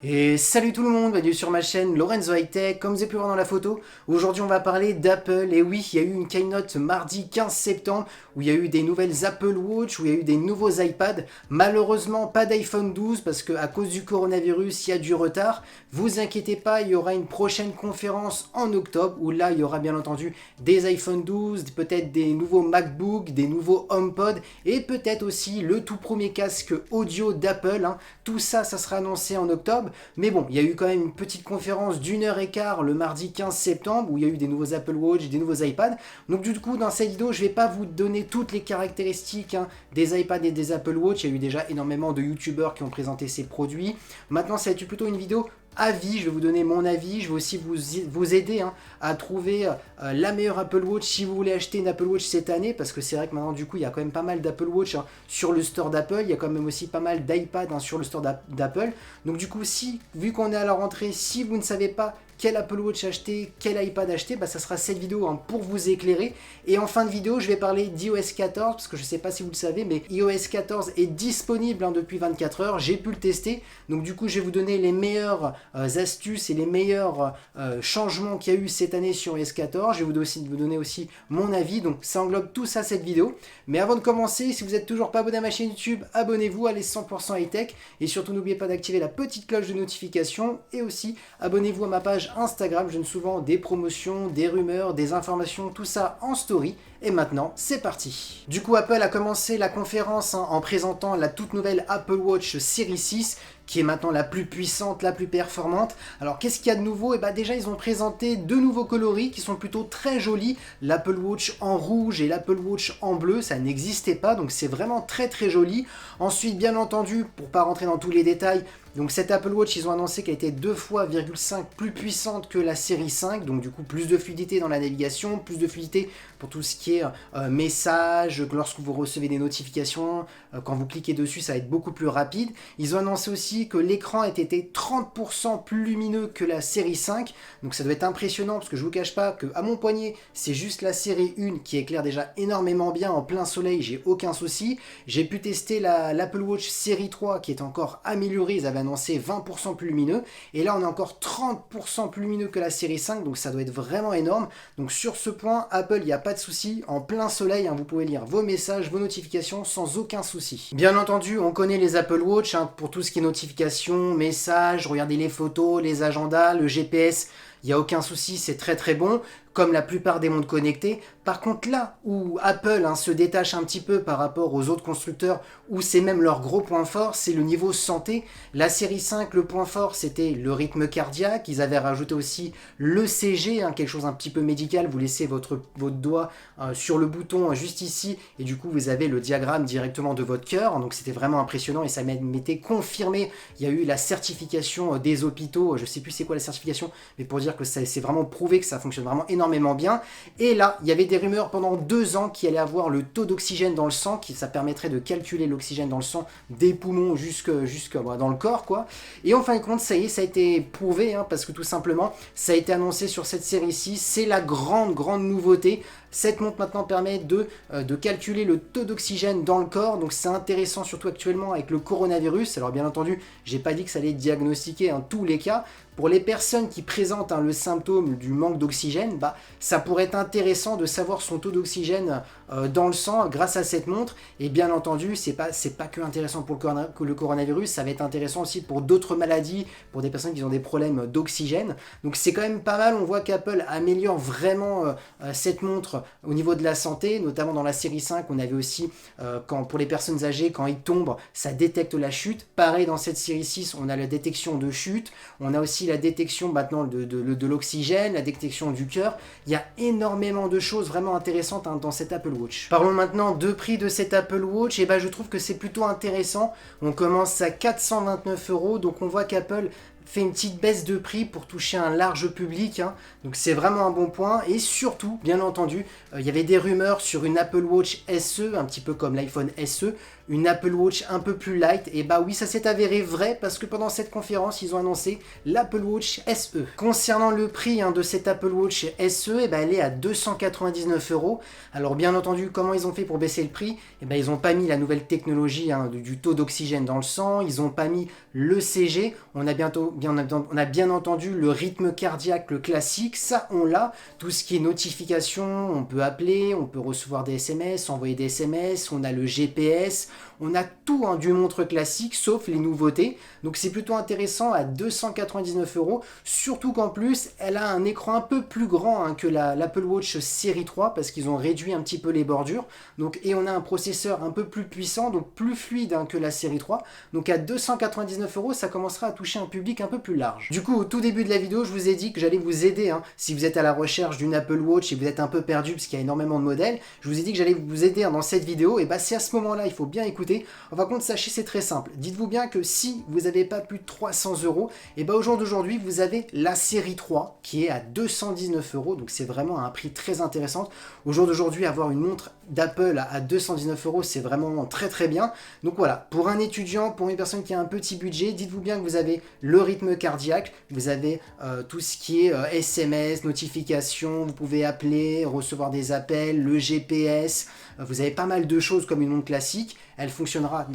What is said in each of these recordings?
Et salut tout le monde, bienvenue sur ma chaîne Lorenzo High Tech. Comme vous avez pu voir dans la photo, aujourd'hui on va parler d'Apple. Et oui, il y a eu une keynote mardi 15 septembre où il y a eu des nouvelles Apple Watch, où il y a eu des nouveaux iPads. Malheureusement, pas d'iPhone 12 parce qu'à cause du coronavirus, il y a du retard. Vous inquiétez pas, il y aura une prochaine conférence en octobre où là, il y aura bien entendu des iPhone 12, peut-être des nouveaux MacBook, des nouveaux HomePod et peut-être aussi le tout premier casque audio d'Apple. Tout ça, ça sera annoncé en octobre. Mais bon, il y a eu quand même une petite conférence d'1 h 15 le mardi 15 septembre où il y a eu des nouveaux Apple Watch, des nouveaux iPads. Donc du coup, dans cette vidéo, je ne vais pas vous donner toutes les caractéristiques des iPads et des Apple Watch. Il y a eu déjà énormément de YouTubeurs qui ont présenté ces produits. Maintenant, ça va être plutôt une vidéo avis, je vais vous donner mon avis, je vais aussi vous aider à trouver la meilleure Apple Watch si vous voulez acheter une Apple Watch cette année, parce que c'est vrai que maintenant du coup il y a quand même pas mal d'Apple Watch sur le store d'Apple, il y a quand même aussi pas mal d'iPad sur le store d'Apple, donc du coup vu qu'on est à la rentrée, si vous ne savez pas quel Apple Watch acheter, quel iPad acheter, ça sera cette vidéo pour vous éclairer. Et en fin de vidéo, je vais parler d'iOS 14, parce que je ne sais pas si vous le savez, mais iOS 14 est disponible depuis 24 heures, j'ai pu le tester, donc du coup je vais vous donner les meilleures astuces et les meilleurs changements qu'il y a eu cette année sur iOS 14, je vais vous donner aussi mon avis, donc ça englobe tout ça cette vidéo. Mais avant de commencer, si vous n'êtes toujours pas abonné à ma chaîne YouTube, abonnez-vous, allez 100% high tech, et surtout n'oubliez pas d'activer la petite cloche de notification, et aussi abonnez-vous à ma page Instagram, je donne souvent des promotions, des rumeurs, des informations, tout ça en story. Et maintenant, c'est parti. Du coup, Apple a commencé la conférence en présentant la toute nouvelle Apple Watch Series 6, qui est maintenant la plus puissante, la plus performante. Alors, qu'est-ce qu'il y a de nouveau? Déjà, ils ont présenté deux nouveaux coloris qui sont plutôt très jolis. L'Apple Watch en rouge et l'Apple Watch en bleu, ça n'existait pas, donc c'est vraiment très très joli. Ensuite, bien entendu, pour pas rentrer dans tous les détails, donc cette Apple Watch, ils ont annoncé qu'elle était 2,5 fois plus puissante que la série 5, donc du coup plus de fluidité dans la navigation, plus de fluidité pour tout ce qui est messages, lorsque vous recevez des notifications, quand vous cliquez dessus, ça va être beaucoup plus rapide. Ils ont annoncé aussi que l'écran était 30% plus lumineux que la série 5, donc ça doit être impressionnant parce que je vous cache pas qu'à mon poignet, c'est juste la série 1 qui éclaire déjà énormément bien en plein soleil, j'ai aucun souci. J'ai pu tester l'Apple Watch série 3 qui est encore améliorée, ils avaient annoncé 20% plus lumineux, et là on est encore 30% plus lumineux que la série 5, donc ça doit être vraiment énorme. Donc sur ce point, Apple, il n'y a pas de souci, en plein soleil, vous pouvez lire vos messages, vos notifications sans aucun souci. Bien entendu, on connaît les Apple Watch pour tout ce qui est notifications, messages, regardez les photos, les agendas, le GPS, il n'y a aucun souci, c'est très très bon, comme la plupart des montres connectées. Par contre, là où Apple se détache un petit peu par rapport aux autres constructeurs, où c'est même leur gros point fort, c'est le niveau santé. La série 5, le point fort, c'était le rythme cardiaque. Ils avaient rajouté aussi l'ECG, quelque chose un petit peu médical. Vous laissez votre doigt sur le bouton juste ici, et du coup, vous avez le diagramme directement de votre cœur. Donc, c'était vraiment impressionnant et ça m'était confirmé. Il y a eu la certification des hôpitaux. Je ne sais plus c'est quoi la certification, mais pour dire que c'est vraiment prouvé que ça fonctionne vraiment énormément bien. Et là, il y avait des rumeurs pendant 2 ans qu'il allait avoir le taux d'oxygène dans le sang, ça permettrait de calculer l'oxygène dans le sang des poumons jusque dans le corps, quoi. Et en fin de compte, ça y est, ça a été prouvé, parce que tout simplement, ça a été annoncé sur cette série 6, c'est la grande nouveauté. Cette montre maintenant permet de calculer le taux d'oxygène dans le corps, donc c'est intéressant surtout actuellement avec le coronavirus. Alors bien entendu, j'ai pas dit que ça allait diagnostiquer tous les cas. Pour les personnes qui présentent le symptôme du manque d'oxygène, ça pourrait être intéressant de savoir son taux d'oxygène dans le sang grâce à cette montre. Et bien entendu, c'est pas que intéressant pour le coronavirus, ça va être intéressant aussi pour d'autres maladies, pour des personnes qui ont des problèmes d'oxygène. Donc c'est quand même pas mal, on voit qu'Apple améliore vraiment cette montre au niveau de la santé, notamment dans la série 5, on avait aussi, pour les personnes âgées, quand ils tombent, ça détecte la chute. Pareil, dans cette série 6, on a la détection de chute, on a aussi la détection maintenant de l'oxygène, la détection du cœur. Il y a énormément de choses vraiment intéressantes dans cette Apple Watch. Parlons maintenant de prix de cette Apple Watch. Je trouve que c'est plutôt intéressant. On commence à 429 €, donc on voit qu'Apple fait une petite baisse de prix pour toucher un large public, hein. Donc c'est vraiment un bon point. Et surtout, bien entendu, il y avait des rumeurs sur une Apple Watch SE, un petit peu comme l'iPhone SE, une Apple Watch un peu plus light. Et bah oui, ça s'est avéré vrai parce que pendant cette conférence, ils ont annoncé l'Apple Watch SE. Concernant le prix, hein, de cette Apple Watch SE, et bah, elle est à 299 €. Alors bien entendu, comment ils ont fait pour baisser le prix? Et bah, ils n'ont pas mis la nouvelle technologie, hein, du taux d'oxygène dans le sang, ils n'ont pas mis l'ECG, on a bien entendu le rythme cardiaque, le classique, ça on l'a. Tout ce qui est notification, on peut appeler, on peut recevoir des SMS, envoyer des SMS, on a le GPS, on a tout, hein, du montre classique, sauf les nouveautés. Donc c'est plutôt intéressant à 299 €, surtout qu'en plus, elle a un écran un peu plus grand, hein, que l'Apple Watch série 3, parce qu'ils ont réduit un petit peu les bordures. Donc, et on a un processeur un peu plus puissant, donc plus fluide, hein, que la série 3. Donc à 299 €, ça commencera à toucher un public un peu plus large. Du coup, au tout début de la vidéo, je vous ai dit que j'allais vous aider, hein, si vous êtes à la recherche d'une Apple Watch et vous êtes un peu perdu, parce qu'il y a énormément de modèles, je vous ai dit que j'allais vous aider, hein, dans cette vidéo. Et bah c'est à ce moment-là, il faut bien écouter. En fin de compte, sachez, c'est très simple. Dites-vous bien que si vous n'avez pas plus de 300 €, et bah au jour d'aujourd'hui, vous avez la série 3 qui est à 219 €. Donc c'est vraiment un prix très intéressant. Au jour d'aujourd'hui, avoir une montre d'Apple à 219 €, c'est vraiment très très bien. Donc voilà, pour un étudiant, pour une personne qui a un petit budget, dites-vous bien que vous avez le rythme cardiaque, vous avez tout ce qui est SMS, notifications, vous pouvez appeler, recevoir des appels, le GPS, vous avez pas mal de choses comme une montre classique. Elle fonctionnera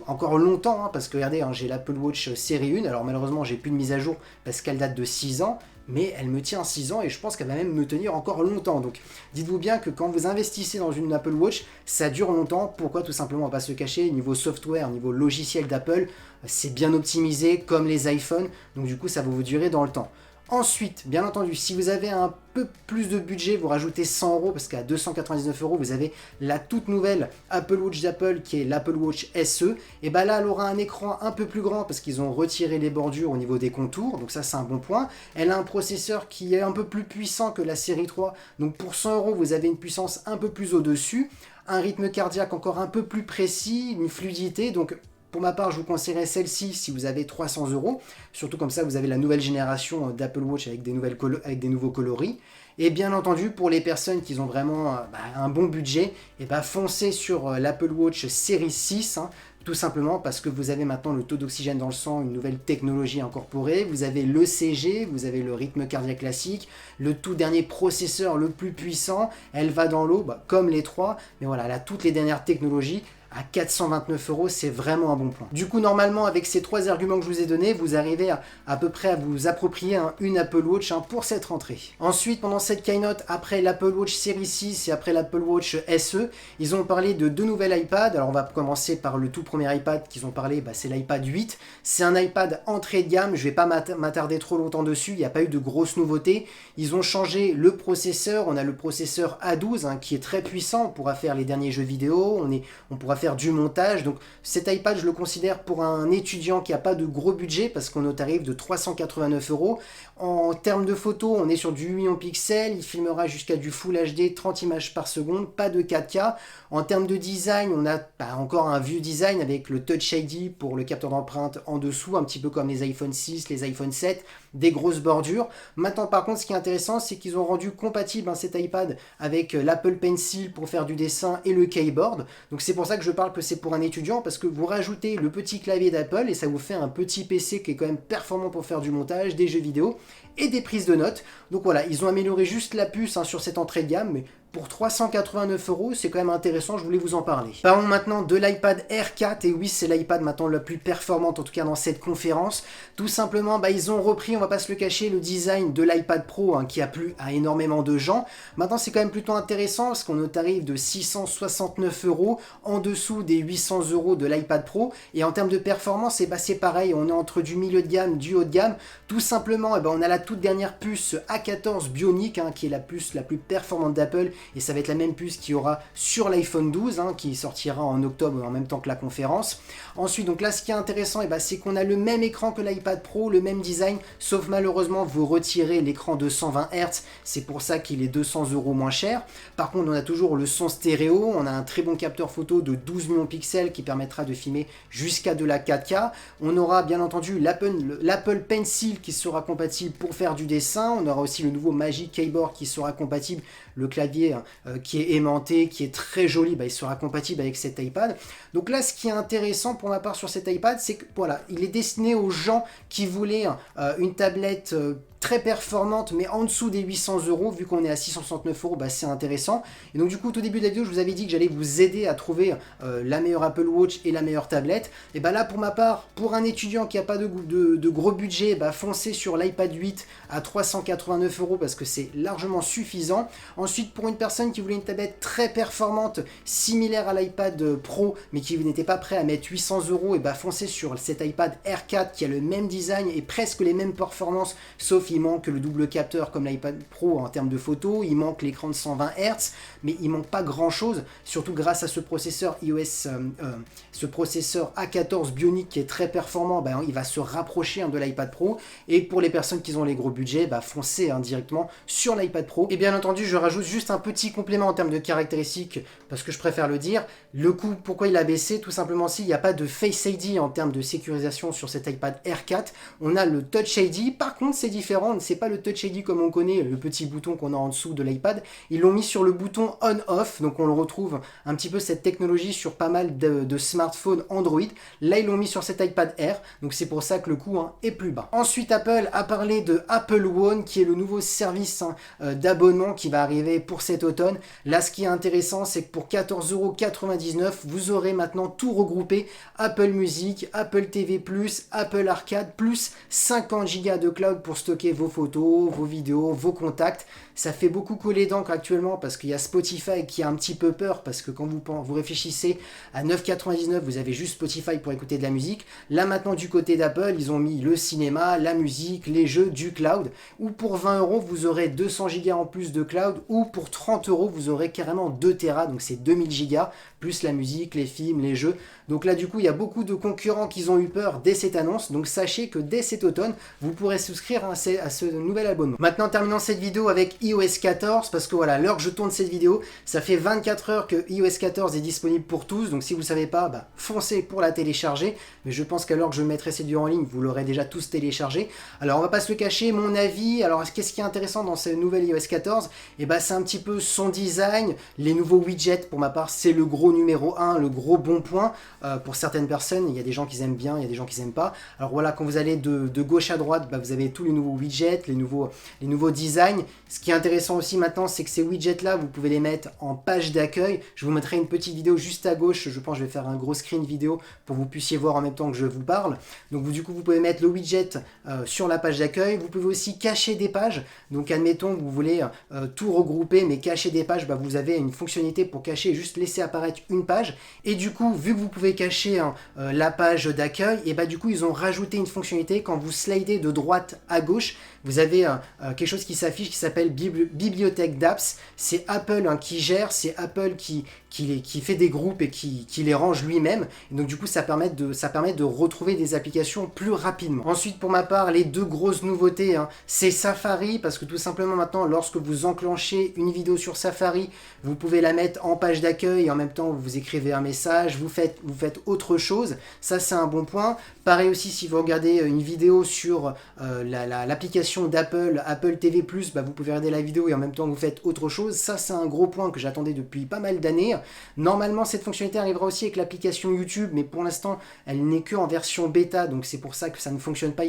encore longtemps, hein, parce que regardez, hein, j'ai l'Apple Watch série 1, alors malheureusement j'ai plus de mise à jour parce qu'elle date de 6 ans, mais elle me tient 6 ans et je pense qu'elle va même me tenir encore longtemps. Donc dites-vous bien que quand vous investissez dans une Apple Watch, ça dure longtemps. Pourquoi? Tout simplement, on va pas se le cacher, niveau software, niveau logiciel d'Apple, c'est bien optimisé comme les iPhones, donc du coup ça va vous durer dans le temps. Ensuite, bien entendu, si vous avez un peu plus de budget, vous rajoutez 100 € parce qu'à 299 €, vous avez la toute nouvelle Apple Watch d'Apple qui est l'Apple Watch SE. Et bah là, elle aura un écran un peu plus grand parce qu'ils ont retiré les bordures au niveau des contours. Donc ça, c'est un bon point. Elle a un processeur qui est un peu plus puissant que la série 3. Donc pour 100 €, vous avez une puissance un peu plus au-dessus. Un rythme cardiaque encore un peu plus précis, une fluidité. Donc pour ma part, je vous conseillerais celle-ci si vous avez 300 €. Surtout comme ça, vous avez la nouvelle génération d'Apple Watch avec des nouveaux coloris. Et bien entendu, pour les personnes qui ont vraiment un bon budget, et foncez sur l'Apple Watch série 6, hein, tout simplement parce que vous avez maintenant le taux d'oxygène dans le sang, une nouvelle technologie incorporée, vous avez l'ECG, vous avez le rythme cardiaque classique, le tout dernier processeur le plus puissant, elle va dans l'eau, comme les trois, mais voilà, elle a toutes les dernières technologies. À 429 €, c'est vraiment un bon point. Du coup, normalement, avec ces trois arguments que je vous ai donnés, vous arrivez à peu près à vous approprier, hein, une Apple Watch, hein, pour cette rentrée. Ensuite, pendant cette keynote, après l'Apple Watch Series 6 et après l'Apple Watch SE, ils ont parlé de deux nouvelles iPads. Alors, on va commencer par le tout premier iPad qu'ils ont parlé, c'est l'iPad 8. C'est un iPad entrée de gamme, je ne vais pas m'attarder trop longtemps dessus, il n'y a pas eu de grosses nouveautés. Ils ont changé le processeur, on a le processeur A12, hein, qui est très puissant, on pourra faire les derniers jeux vidéo, on pourra faire du montage. Donc cet iPad, je le considère pour un étudiant qui n'a pas de gros budget parce qu'on est au tarif de 389 €. En termes de photos, on est sur du 8 millions de pixels, il filmera jusqu'à du Full HD, 30 images par seconde, pas de 4K. En termes de design, on a encore un vieux design avec le Touch ID pour le capteur d'empreinte en dessous, un petit peu comme les iPhone 6, les iPhone 7, des grosses bordures. Maintenant, par contre, ce qui est intéressant, c'est qu'ils ont rendu compatible, hein, cet iPad avec l'Apple Pencil pour faire du dessin et le keyboard. Donc c'est pour ça que je parle que c'est pour un étudiant, parce que vous rajoutez le petit clavier d'Apple et ça vous fait un petit PC qui est quand même performant pour faire du montage, des jeux vidéo et des prises de notes. Donc voilà, ils ont amélioré juste la puce, hein, sur cette entrée de gamme, mais pour 389 €, c'est quand même intéressant, je voulais vous en parler. Parlons maintenant de l'iPad Air 4, et oui, c'est l'iPad maintenant la plus performante, en tout cas dans cette conférence. Tout simplement, ils ont repris, on va pas se le cacher, le design de l'iPad Pro, hein, qui a plu à énormément de gens. Maintenant, c'est quand même plutôt intéressant, parce qu'on est au tarif de 669 € en dessous des 800 € de l'iPad Pro, et en termes de performance, c'est pareil, on est entre du milieu de gamme, du haut de gamme. Tout simplement, on a la toute dernière puce A14 Bionic, hein, qui est la puce la plus performante d'Apple, et ça va être la même puce qu'il y aura sur l'iPhone 12, hein, qui sortira en octobre en même temps que la conférence. Ensuite, donc là, ce qui est intéressant, c'est qu'on a le même écran que l'iPad Pro, le même design, sauf malheureusement, vous retirez l'écran de 120 Hz, c'est pour ça qu'il est 200 € moins cher. Par contre, on a toujours le son stéréo, on a un très bon capteur photo de 12 millions de pixels qui permettra de filmer jusqu'à de la 4K. On aura bien entendu l'Apple Pencil qui sera compatible pour faire du dessin. On aura aussi le nouveau Magic Keyboard qui sera compatible. Le clavier qui est aimanté, qui est très joli, il sera compatible avec cet iPad. Donc là, ce qui est intéressant pour ma part sur cet iPad, c'est que voilà, il est destiné aux gens qui voulaient une tablette très performante, mais en dessous des 800 €, vu qu'on est à 669 €, c'est intéressant. Et donc du coup, au tout début de la vidéo, je vous avais dit que j'allais vous aider à trouver la meilleure Apple Watch et la meilleure tablette. Et là, pour ma part, pour un étudiant qui n'a pas de gros budget, foncez sur l'iPad 8 à 389 € parce que c'est largement suffisant. Ensuite, pour une personne qui voulait une tablette très performante, similaire à l'iPad Pro, mais qui n'était pas prêt à mettre 800 €, foncez sur cet iPad R4 qui a le même design et presque les mêmes performances, sauf il manque le double capteur comme l'iPad Pro en termes de photos, il manque l'écran de 120 Hz, mais il manque pas grand chose, surtout grâce à ce processeur ce processeur A14 Bionic qui est très performant, il va se rapprocher de l'iPad Pro. Et pour les personnes qui ont les gros budgets, foncez directement sur l'iPad Pro. Et bien entendu, je rajoute juste un petit complément en termes de caractéristiques, parce que je préfère le dire. Le coût, pourquoi il a baissé? Tout simplement s'il n'y a pas de Face ID en termes de sécurisation sur cet iPad R4. On a le Touch ID, par contre c'est différent, c'est pas le Touch ID comme on connaît, le petit bouton qu'on a en dessous de l'iPad. Ils l'ont mis sur le bouton on-off, donc on le retrouve un petit peu cette technologie sur pas mal de smartphones Android. Là ils l'ont mis sur cet iPad Air, donc c'est pour ça que le coût est plus bas. Ensuite, Apple a parlé de Apple One, qui est le nouveau service d'abonnement qui va arriver pour cet automne. Là, ce qui est intéressant, c'est que pour 14,99 €, vous aurez maintenant tout regroupé: Apple Music, Apple TV+, Apple Arcade, plus 50 Go de cloud pour stocker vos photos, vos vidéos, vos contacts. Ça fait beaucoup coller les dents actuellement parce qu'il y a Spotify qui a un petit peu peur, parce que quand vous réfléchissez à 9,99 €, vous avez juste Spotify pour écouter de la musique. Là maintenant, du côté d'Apple, ils ont mis le cinéma, la musique, les jeux, du cloud. Ou pour 20 €, vous aurez 200 Go en plus de cloud, ou pour 30 €, vous aurez carrément 2 Tera, donc c'est 2000 Go, plus la musique, les films, les jeux. Donc là, du coup, il y a beaucoup de concurrents qui ont eu peur dès cette annonce. Donc sachez que dès cet automne, vous pourrez souscrire à ce nouvel abonnement. Maintenant, terminons cette vidéo avec iOS 14, parce que voilà, l'heure que je tourne cette vidéo, ça fait 24 heures que iOS 14 est disponible pour tous. Donc si vous ne savez pas, foncez pour la télécharger. Mais je pense qu'à l'heure que je mettrai cette vidéo en ligne, vous l'aurez déjà tous téléchargé. Alors on va pas se le cacher, mon avis. Alors qu'est-ce qui est intéressant dans cette nouvelle iOS 14? C'est un petit peu son design, les nouveaux widgets. Pour ma part, c'est le gros numéro 1, le gros bon point. Pour certaines personnes, il y a des gens qui aiment bien, il y a des gens qui n'aiment pas. Alors voilà, quand vous allez de gauche à droite, vous avez tous les nouveaux widgets, les nouveaux designs. Ce qui est intéressant aussi maintenant, c'est que ces widgets-là, vous pouvez les mettre en page d'accueil. Je vous mettrai une petite vidéo juste à gauche. Je pense que je vais faire un gros screen vidéo pour que vous puissiez voir en même temps que je vous parle. Donc du coup, vous pouvez mettre le widget sur la page d'accueil. Vous pouvez aussi cacher des pages. Donc admettons que vous voulez tout regrouper, mais cacher des pages, vous avez une fonctionnalité pour cacher et juste laisser apparaître une page. Et du coup, vu que vous pouvez cacher la page d'accueil, et du coup, ils ont rajouté une fonctionnalité. Quand vous slidez de droite à gauche, vous avez quelque chose qui s'affiche qui s'appelle Bibliothèque d'apps. C'est Apple qui gère, c'est Apple qui fait des groupes et qui les range lui-même. Donc du coup, ça permet de retrouver des applications plus rapidement. Ensuite, pour ma part, les deux grosses nouveautés, c'est Safari, parce que tout simplement maintenant, lorsque vous enclenchez une vidéo sur Safari, vous pouvez la mettre en page d'accueil et en même temps, vous écrivez un message, vous faites autre chose. Ça, c'est un bon point. Pareil aussi, si vous regardez une vidéo sur l'application d'Apple, Apple TV+, vous pouvez regarder la vidéo et en même temps, vous faites autre chose. Ça, c'est un gros point que j'attendais depuis pas mal d'années. Normalement, cette fonctionnalité arrivera aussi avec l'application YouTube, mais pour l'instant, elle n'est que en version bêta, donc c'est pour ça que ça ne fonctionne pas.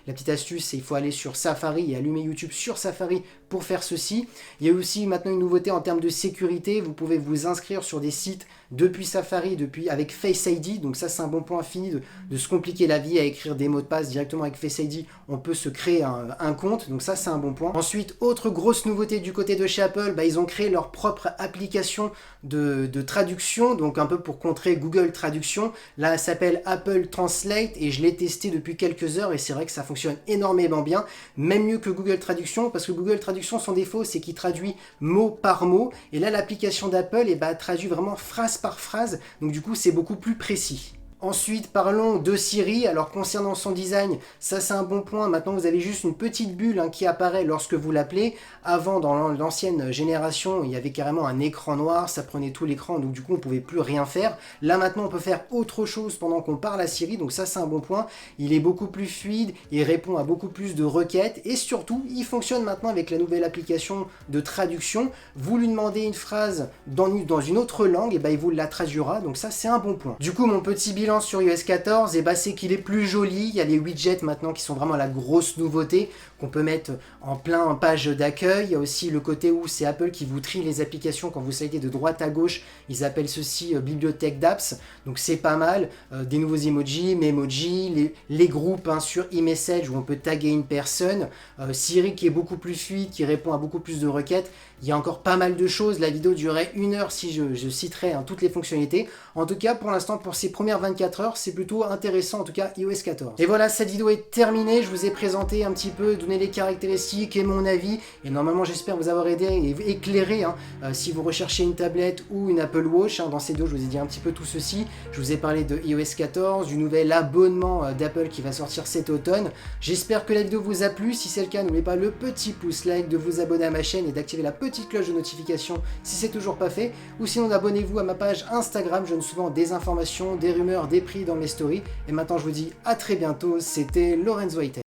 La petite astuce, c'est il faut aller sur Safari et allumer YouTube sur Safari pour faire ceci. Il y a aussi maintenant une nouveauté en termes de sécurité. Vous pouvez vous inscrire sur des sites depuis Safari, avec Face ID, donc ça c'est un bon point. Fini de se compliquer la vie à écrire des mots de passe directement avec Face ID, on peut se créer un compte, donc ça c'est un bon point. Ensuite, autre grosse nouveauté du côté de chez Apple, ils ont créé leur propre application de traduction, donc un peu pour contrer Google Traduction. Là, elle s'appelle Apple Translate et je l'ai testé depuis quelques heures et c'est vrai que ça fonctionne énormément bien, même mieux que Google Traduction, parce que Google Traduction, son défaut, c'est qu'il traduit mot par mot, et là, l'application d'Apple, traduit vraiment phrase par phrase, donc du coup, c'est beaucoup plus précis. Ensuite, parlons de Siri. Alors concernant son design, ça c'est un bon point. Maintenant, vous avez juste une petite bulle qui apparaît lorsque vous l'appelez. Avant, dans l'ancienne génération, il y avait carrément un écran noir, ça prenait tout l'écran, donc du coup, on ne pouvait plus rien faire. Là, maintenant, on peut faire autre chose pendant qu'on parle à Siri, donc ça c'est un bon point. Il est beaucoup plus fluide, il répond à beaucoup plus de requêtes, et surtout, il fonctionne maintenant avec la nouvelle application de traduction. Vous lui demandez une phrase dans une autre langue, et il vous la traduira, donc ça c'est un bon point. Du coup, mon petit bilan sur iOS 14, c'est qu'il est plus joli. Il y a les widgets maintenant qui sont vraiment la grosse nouveauté qu'on peut mettre en page d'accueil. Il y a aussi le côté où c'est Apple qui vous trie les applications quand vous slidez de droite à gauche. Ils appellent ceci bibliothèque d'apps, donc c'est pas mal. Des nouveaux emojis, Memoji, les groupes sur iMessage où on peut taguer une personne. Siri qui est beaucoup plus fluide, qui répond à beaucoup plus de requêtes. Il y a encore pas mal de choses. La vidéo durerait 1 heure si je citerais toutes les fonctionnalités. En tout cas, pour l'instant, pour ces premières 24 heures, c'est plutôt intéressant, en tout cas iOS 14. Et voilà, cette vidéo est terminée. Je vous ai présenté un petit peu, donné les caractéristiques et mon avis. Et normalement, j'espère vous avoir aidé et éclairé si vous recherchez une tablette ou une Apple Watch. Dans ces vidéos, je vous ai dit un petit peu tout ceci. Je vous ai parlé de iOS 14, du nouvel abonnement d'Apple qui va sortir cet automne. J'espère que la vidéo vous a plu. Si c'est le cas, n'oubliez pas le petit pouce like, de vous abonner à ma chaîne et d'activer la petite cloche de notification si c'est toujours pas fait. Ou sinon, abonnez-vous à ma page Instagram. Je donne souvent des informations, des rumeurs, des prix dans mes stories. Et maintenant, je vous dis à très bientôt. C'était Lorenzo White.